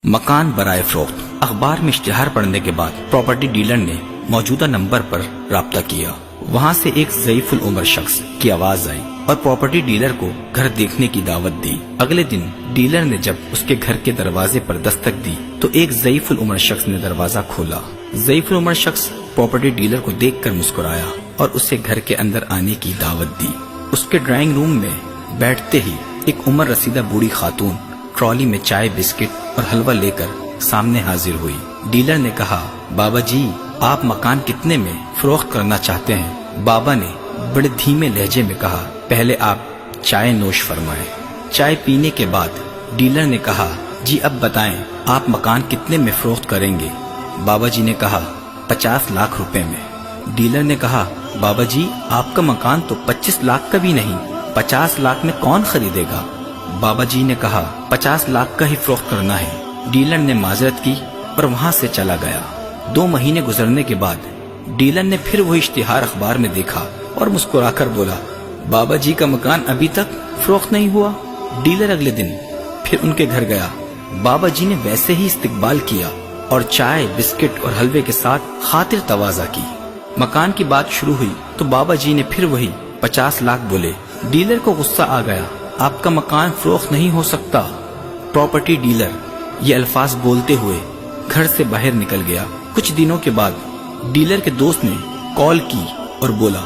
मकान बराए फरोख्त। अखबार में इश्तिहार पढ़ने के बाद प्रॉपर्टी डीलर ने मौजूदा नंबर पर राब्ता किया। वहां से एक ज़ईफुल उम्र शख्स की आवाज आई और प्रॉपर्टी डीलर को घर देखने की दावत दी। अगले दिन डीलर ने जब उसके घर के दरवाजे पर दस्तक दी तो एक ज़ईफुल उम्र शख्स ने दरवाजा खोला। ज़ईफुल उम्र शख्स प्रॉपर्टी डीलर को देखकर मुस्कुराया और उसे घर के अंदर आने की दावत दी। उसके ड्राइंग रूम में बैठते ही एक उम्र रसीदा बूढ़ी खातून ट्रॉली में चाय, बिस्किट और हलवा लेकर सामने हाजिर हुई। डीलर ने कहा, बाबा जी, आप मकान कितने में फरोख्त करना चाहते हैं? बाबा ने बड़े धीमे लहजे में कहा, पहले आप चाय नोश फरमाएं। चाय पीने के बाद डीलर ने कहा, जी अब बताएं, आप मकान कितने में फरोख्त करेंगे? बाबा जी ने कहा, 50 लाख रुपए में। डीलर ने कहा, बाबा जी, आपका मकान तो 25 लाख का भी नहीं, 50 लाख में कौन खरीदेगा? बाबा जी ने कहा, 50 लाख का ही फरोख्त करना है। डीलर ने माजरत की और वहां से चला गया। 2 महीने गुजरने के बाद डीलर ने फिर वही इश्तिहार अखबार में देखा और मुस्कुराकर बोला, बाबा जी का मकान अभी तक फरोख्त नहीं हुआ। डीलर अगले दिन फिर उनके घर गया। बाबा जी ने वैसे ही इस्तकबाल किया और चाय, बिस्किट और हलवे के साथ खातिर तवाज़ा की। मकान की बात शुरू हुई तो बाबा जी ने फिर वही 50 लाख बोले। डीलर को गुस्सा आ गया, आपका मकान फरोख्त नहीं हो सकता। प्रॉपर्टी डीलर ये अल्फाज बोलते हुए घर से बाहर निकल गया। कुछ दिनों के बाद डीलर के दोस्त ने कॉल की और बोला,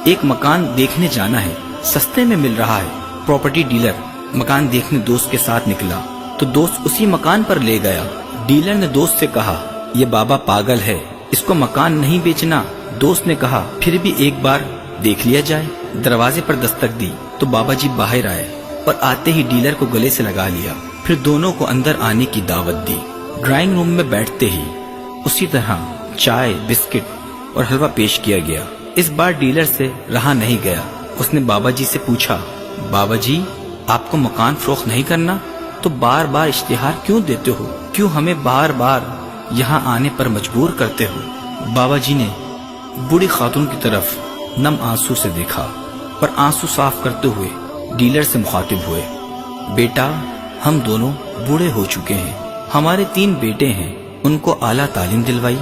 एक मकान देखने जाना है, सस्ते में मिल रहा है। प्रॉपर्टी डीलर मकान देखने दोस्त के साथ निकला तो दोस्त उसी मकान पर ले गया। डीलर ने दोस्त से कहा, ये बाबा पागल है, इसको मकान नहीं बेचना। दोस्त ने कहा, फिर भी एक बार देख लिया जाए। दरवाजे पर दस्तक दी तो बाबा जी बाहर आए और आते ही डीलर को गले से लगा लिया। फिर दोनों को अंदर आने की दावत दी। ड्राइंग रूम में बैठते ही उसी तरह चाय, बिस्किट और हलवा पेश किया गया। इस बार डीलर से रहा नहीं गया। उसने बाबा जी से पूछा, बाबा जी, आपको मकान फरोख्त नहीं करना तो बार बार इश्तिहार क्यों देते हो? क्यों हमें बार बार यहाँ आने पर मजबूर करते हो? बाबा जी ने बूढ़ी खातून की तरफ नम आंसू से देखा और आंसू साफ करते हुए डीलर से मुखातिब हुए, बेटा, हम दोनों बूढ़े हो चुके हैं। हमारे 3 बेटे हैं, उनको आला तालीम दिलवाई,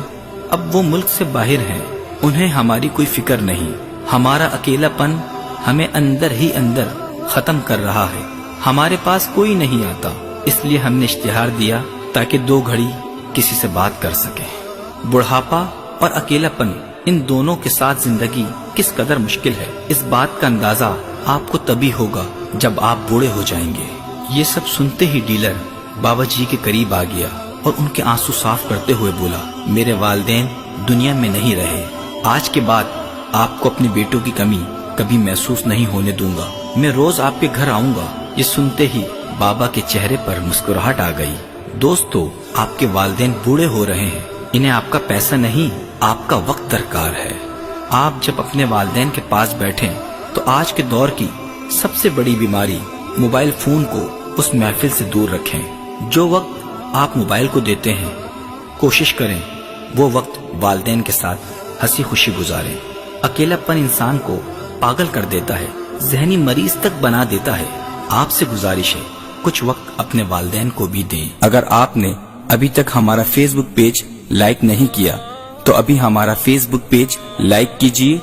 अब वो मुल्क से बाहर हैं, उन्हें हमारी कोई फिक्र नहीं। हमारा अकेलापन हमें अंदर ही अंदर खत्म कर रहा है। हमारे पास कोई नहीं आता, इसलिए हमने इश्तिहार दिया ताकि 2 घड़ी किसी से बात कर सके। बुढ़ापा और अकेलापन, इन दोनों के साथ जिंदगी किस कदर मुश्किल है, इस बात का अंदाजा आपको तभी होगा जब आप बूढ़े हो जाएंगे। ये सब सुनते ही डीलर बाबा जी के करीब आ गया और उनके आंसू साफ करते हुए बोला, मेरे वालिदैन दुनिया में नहीं रहे, आज के बाद आपको अपने बेटों की कमी कभी महसूस नहीं होने दूंगा। मैं रोज आपके घर आऊंगा। ये सुनते ही बाबा के चेहरे पर मुस्कुराहट आ गई। दोस्तों, आपके वालिदैन बूढ़े हो रहे हैं, इन्हें आपका पैसा नहीं, आपका वक्त दरकार है। आप जब अपने वालिदैन के पास बैठें तो आज के दौर की सबसे बड़ी बीमारी मोबाइल फोन को उस महफिल से दूर रखें। जो वक्त आप मोबाइल को देते हैं, कोशिश करें वो वक्त वालिदैन के साथ हंसी खुशी गुजारें। अकेलापन इंसान को पागल कर देता है, जहनी मरीज तक बना देता है। आपसे गुजारिश है, कुछ वक्त अपने वालिदैन को भी दें। अगर आपने अभी तक हमारा फेसबुक पेज लाइक नहीं किया तो अभी हमारा फेसबुक पेज लाइक कीजिए